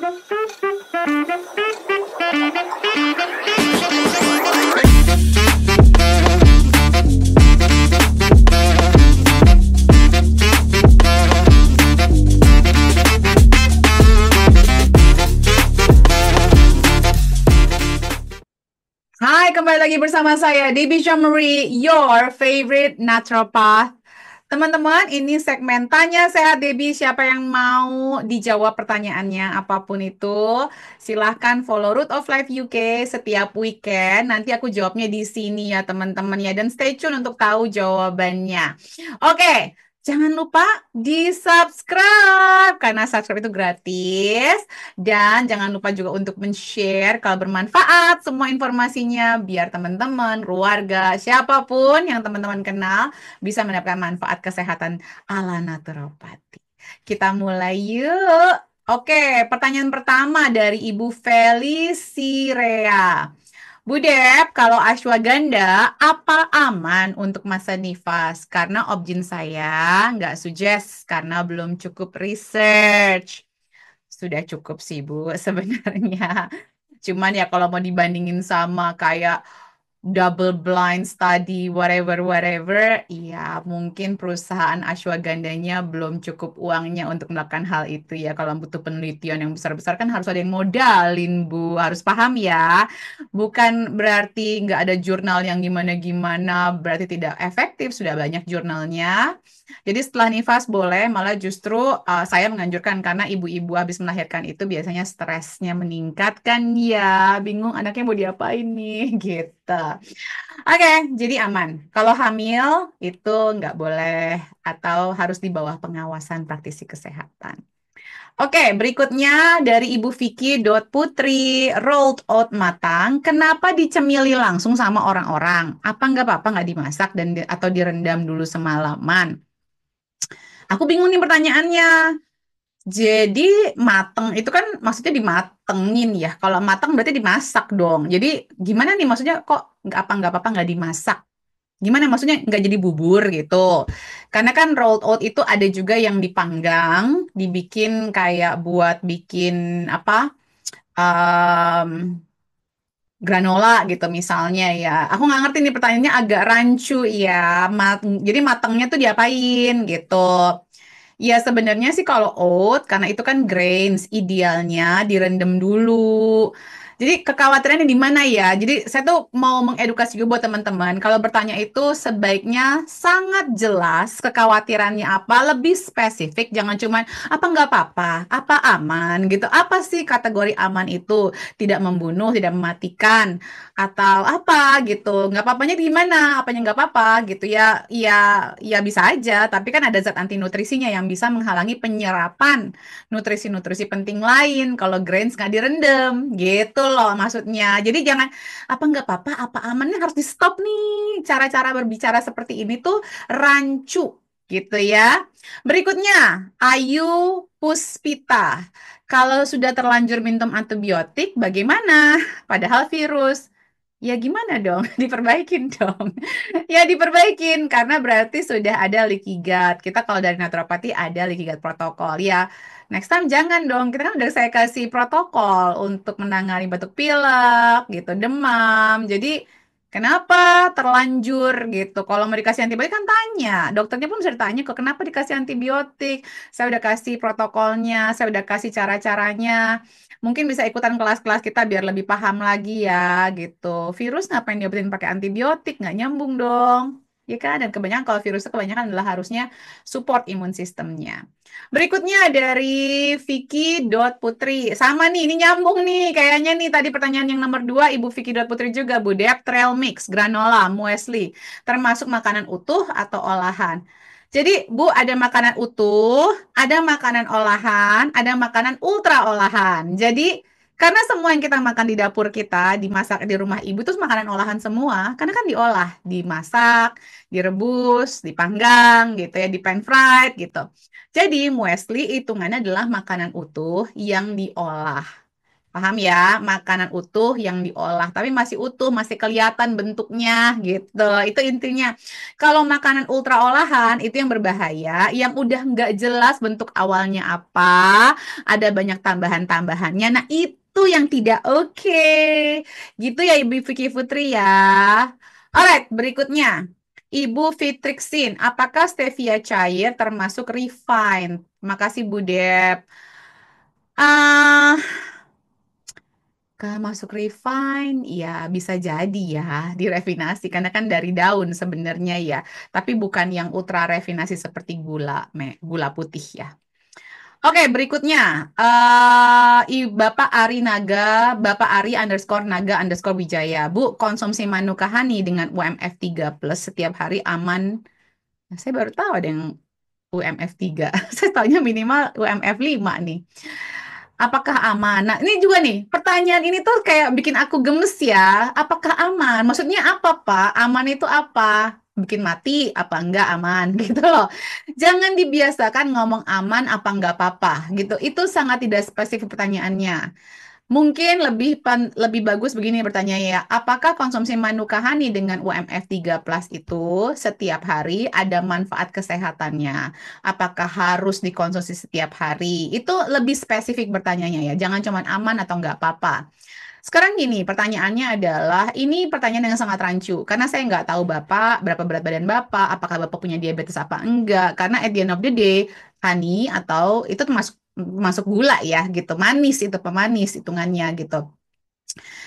Hai, kembali lagi bersama saya, Debbie Marie, your favorite naturopath. Teman-teman, ini segmen Tanya Sehat Debbie. Siapa yang mau dijawab pertanyaannya, apapun itu, silahkan follow Root of Life UK setiap weekend. Nanti aku jawabnya di sini ya teman-teman ya. Dan stay tune untuk tahu jawabannya. Oke, jangan lupa di-subscribe, karena subscribe itu gratis. Dan jangan lupa juga untuk men-share kalau bermanfaat semua informasinya, biar teman-teman, keluarga, siapapun yang teman-teman kenal bisa mendapatkan manfaat kesehatan ala naturopati. Kita mulai yuk. Oke, pertanyaan pertama dari Ibu Felicirea. Bu Dep, kalau ashwagandha, apa aman untuk masa nifas? Karena objin saya nggak suggest karena belum cukup research. Sudah cukup sih, Bu, sebenarnya. Cuman ya kalau mau dibandingin sama kayak double blind study, whatever, whatever, ya mungkin perusahaan ashwagandanya belum cukup uangnya untuk melakukan hal itu ya. Kalau butuh penelitian yang besar-besar kan harus ada yang modalin, Bu. Harus paham ya. Bukan berarti nggak ada jurnal yang gimana-gimana, berarti tidak efektif. Sudah banyak jurnalnya. Jadi setelah nifas boleh, malah justru saya menganjurkan karena ibu-ibu habis melahirkan itu biasanya stresnya meningkat kan ya, bingung anaknya mau diapain nih gitu. Oke, jadi aman. Kalau hamil itu nggak boleh atau harus di bawah pengawasan praktisi kesehatan. Oke, berikutnya dari Ibu Vicky Putri, rolled oat matang, kenapa dicemili langsung sama orang-orang? Apa nggak apa-apa nggak dimasak dan atau direndam dulu semalaman? Aku bingung nih pertanyaannya. Jadi mateng itu kan maksudnya dimatengin ya. Kalau mateng berarti dimasak dong. Jadi gimana nih maksudnya kok nggak apa-apa nggak dimasak? Gimana maksudnya nggak jadi bubur gitu? Karena kan rolled oat itu ada juga yang dipanggang, dibikin kayak buat bikin apa? em, granola gitu misalnya ya. Aku nggak ngerti nih pertanyaannya agak rancu ya. Jadi matangnya tuh diapain gitu. Ya sebenarnya sih kalau oat karena itu kan grains idealnya direndam dulu. Jadi kekhawatirannya di mana ya? Jadi saya tuh mau mengedukasi juga buat teman-teman. Kalau bertanya itu sebaiknya sangat jelas kekhawatirannya apa, lebih spesifik. Jangan cuman apa nggak apa-apa, apa aman gitu. Apa sih kategori aman itu? Tidak membunuh, tidak mematikan, atau apa gitu. Nggak apa-apanya di mana? Apanya nggak apa-apa gitu ya? Ya bisa aja. Tapi kan ada zat anti nutrisinya yang bisa menghalangi penyerapan nutrisi-nutrisi penting lain kalau grains nggak direndam gitu loh maksudnya. Jadi jangan apa nggak apa-apa, apa amannya harus di stop nih. Cara-cara berbicara seperti ini tuh rancu gitu ya. Berikutnya, Ayu Puspita. Kalau sudah terlanjur minum antibiotik, bagaimana? Padahal virus. Ya gimana dong? Diperbaikin dong. Ya diperbaikin karena berarti sudah ada leaky gut. Kita kalau dari naturopati ada leaky gut protokol. Ya, next time jangan dong. Kita kan udah saya kasih protokol untuk menangani batuk pilek gitu, demam. Jadi kenapa terlanjur gitu? Kalau mau dikasih antibiotik kan tanya. Dokternya pun bisa ditanya kok kenapa dikasih antibiotik. Saya udah kasih protokolnya, saya udah kasih cara-caranya. Mungkin bisa ikutan kelas-kelas kita biar lebih paham lagi ya gitu. Virus ngapain diobatin pakai antibiotik? Nggak nyambung dong. Ya kan? Dan kebanyakan kalau virus itu kebanyakan adalah harusnya support imun sistemnya. Berikutnya dari Vicky Putri. Sama nih, ini nyambung nih. Kayaknya nih tadi pertanyaan yang nomor 2 Ibu Vicky Putri juga. Bu Dep, trail mix, granola, muesli. Termasuk makanan utuh atau olahan. Jadi, Bu, ada makanan utuh, ada makanan olahan, ada makanan ultra olahan. Jadi, karena semua yang kita makan di dapur kita, dimasak di rumah ibu itu makanan olahan semua. Karena kan diolah, dimasak, direbus, dipanggang gitu ya, di pan fried gitu. Jadi, muesli hitungannya adalah makanan utuh yang diolah. Paham ya? Makanan utuh yang diolah, tapi masih utuh, masih kelihatan bentuknya gitu. Itu intinya. Kalau makanan ultra olahan itu yang berbahaya, yang udah nggak jelas bentuk awalnya apa, ada banyak tambahan-tambahannya. Nah, itu yang tidak oke. Gitu ya Ibu Vicky Putri ya. Alright, berikutnya. Ibu Fitriksin, apakah stevia cair termasuk refined? Makasih Bu Dep. Ah, kalau masuk refine, ya bisa jadi ya direfinasi karena kan dari daun sebenarnya ya, tapi bukan yang ultra refinasi seperti gula putih ya. Oke, berikutnya Bapak Ari Naga, Bapak Ari underscore Naga underscore Wijaya. Bu, konsumsi manuka honey dengan UMF 3 plus setiap hari aman. Nah, saya baru tahu ada yang UMF 3. Saya tahunya minimal UMF 5 nih. Apakah aman? Nah, ini juga nih, pertanyaan ini tuh kayak bikin aku gemes ya. Apakah aman? Maksudnya apa, Pak? Aman itu apa? Bikin mati apa enggak aman gitu loh. Jangan dibiasakan ngomong aman apa enggak apa-apa gitu. Itu sangat tidak spesifik pertanyaannya. Mungkin lebih bagus begini bertanya ya, apakah konsumsi manuka honey dengan UMF 3 plus itu setiap hari ada manfaat kesehatannya? Apakah harus dikonsumsi setiap hari? Itu lebih spesifik bertanyanya ya, jangan cuma aman atau nggak apa-apa. Sekarang gini, pertanyaannya adalah, ini pertanyaan yang sangat rancu, karena saya nggak tahu Bapak, berapa berat badan Bapak, apakah Bapak punya diabetes apa enggak, karena at the end of the day, honey atau itu termasuk masuk gula ya gitu, manis itu pemanis hitungannya gitu.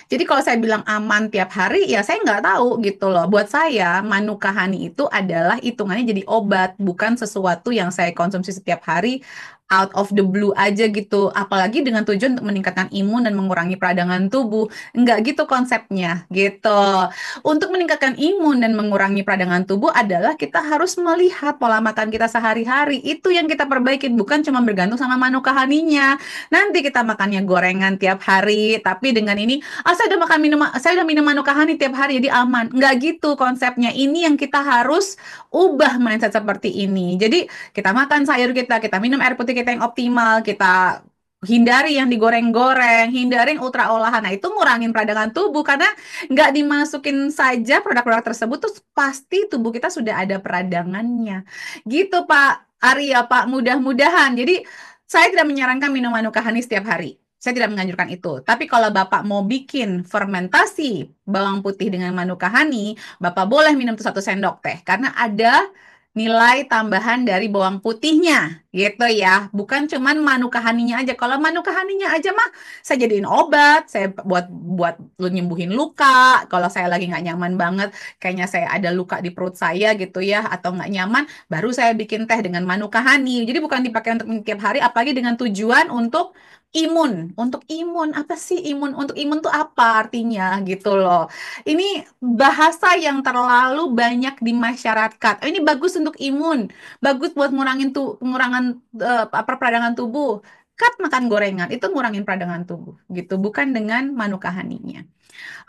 Jadi kalau saya bilang aman tiap hari, ya saya nggak tahu gitu loh. Buat saya, Manuka Honey itu adalah hitungannya jadi obat, bukan sesuatu yang saya konsumsi setiap hari out of the blue aja gitu. Apalagi dengan tujuan untuk meningkatkan imun dan mengurangi peradangan tubuh. Nggak gitu konsepnya gitu. Untuk meningkatkan imun dan mengurangi peradangan tubuh adalah kita harus melihat pola makan kita sehari-hari. Itu yang kita perbaiki, bukan cuma bergantung sama Manuka Honey-nya. Nanti kita makannya gorengan tiap hari, tapi dengan ini saya udah makan minum, saya udah minum manuka honey tiap hari jadi aman. Nggak gitu konsepnya. Ini yang kita harus ubah mindset seperti ini. Jadi kita makan sayur kita minum air putih kita yang optimal, kita hindari yang digoreng-goreng, hindari yang ultra olahan. Nah, itu ngurangin peradangan tubuh karena nggak dimasukin saja produk-produk tersebut tuh pasti tubuh kita sudah ada peradangannya. Gitu Pak Arya, Pak. Mudah-mudahan. Jadi saya tidak menyarankan minum manuka honey setiap hari. Saya tidak menganjurkan itu. Tapi kalau Bapak mau bikin fermentasi bawang putih dengan manuka honey, Bapak boleh minum tuh 1 sendok teh. Karena ada nilai tambahan dari bawang putihnya. Gitu ya. Bukan cuman manuka honey-nya aja. Kalau manuka honey-nya aja mah saya jadiin obat. Saya buat buat lu nyembuhin luka. Kalau saya lagi nggak nyaman banget, kayaknya saya ada luka di perut saya gitu ya. Atau nggak nyaman, baru saya bikin teh dengan manuka honey. Jadi bukan dipakai untuk minum tiap hari, apalagi dengan tujuan untuk imun. Untuk imun, apa sih imun? Untuk imun tuh apa artinya gitu loh. Ini bahasa yang terlalu banyak di masyarakat. Ini bagus untuk imun, bagus buat ngurangin tuh pengurangan peradangan tubuh. Cut makan gorengan itu ngurangin peradangan tubuh gitu, bukan dengan manuka honey-nya.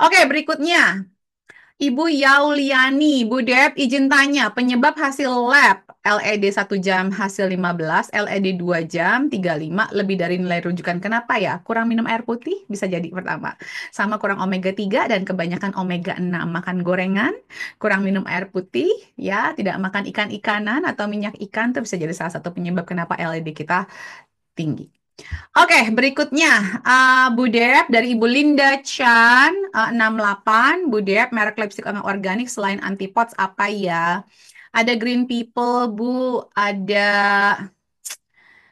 Oke, berikutnya. Ibu Yauliani, Bu Dep, izin tanya, penyebab hasil lab LED 1 jam hasil 15, LED 2 jam 35, lebih dari nilai rujukan. Kenapa ya? Kurang minum air putih bisa jadi pertama. Sama kurang omega 3 dan kebanyakan omega 6. Makan gorengan, kurang minum air putih, ya, tidak makan ikan-ikanan atau minyak ikan, itu bisa jadi salah satu penyebab kenapa LED kita tinggi. Oke, berikutnya Bu Dep dari Ibu Linda Chan 68. Bu Dep, merek lipstick organik selain antipods apa ya? Ada Green People, Bu. Ada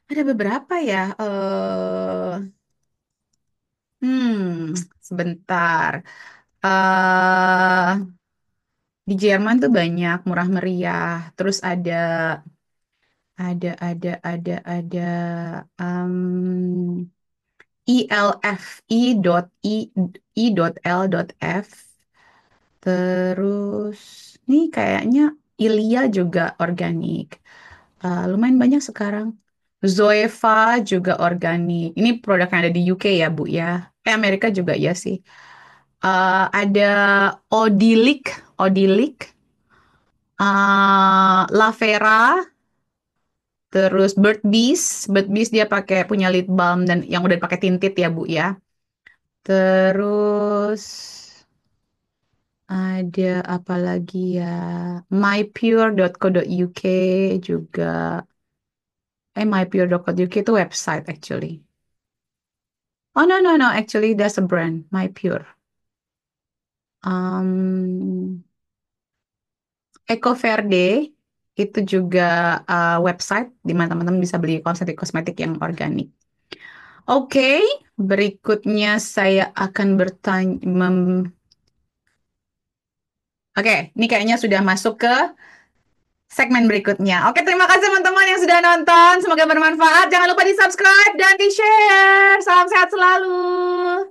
ada beberapa ya. Sebentar. eh di Jerman tuh banyak murah meriah. Terus ada um, ILF I.L.F. Terus ini kayaknya Ilia juga organik. Lumayan banyak sekarang. Zoeva juga organik. Ini produk yang ada di UK ya, Bu ya. Amerika juga ya sih. Ada Odilic, Lavera, terus Bird Bees dia pakai punya lip balm dan yang udah pakai tintit ya Bu ya. Terus ada apa lagi ya? mypure.co.uk juga. mypure.co.uk itu website actually. Oh no no no, actually there's a brand, mypure. Um, Ecoverde itu juga website di mana teman-teman bisa beli kosmetik-kosmetik yang organik. Oke, berikutnya saya akan bertanya. Oke, ini kayaknya sudah masuk ke segmen berikutnya. Oke, terima kasih teman-teman yang sudah nonton. Semoga bermanfaat. Jangan lupa di-subscribe dan di-share. Salam sehat selalu.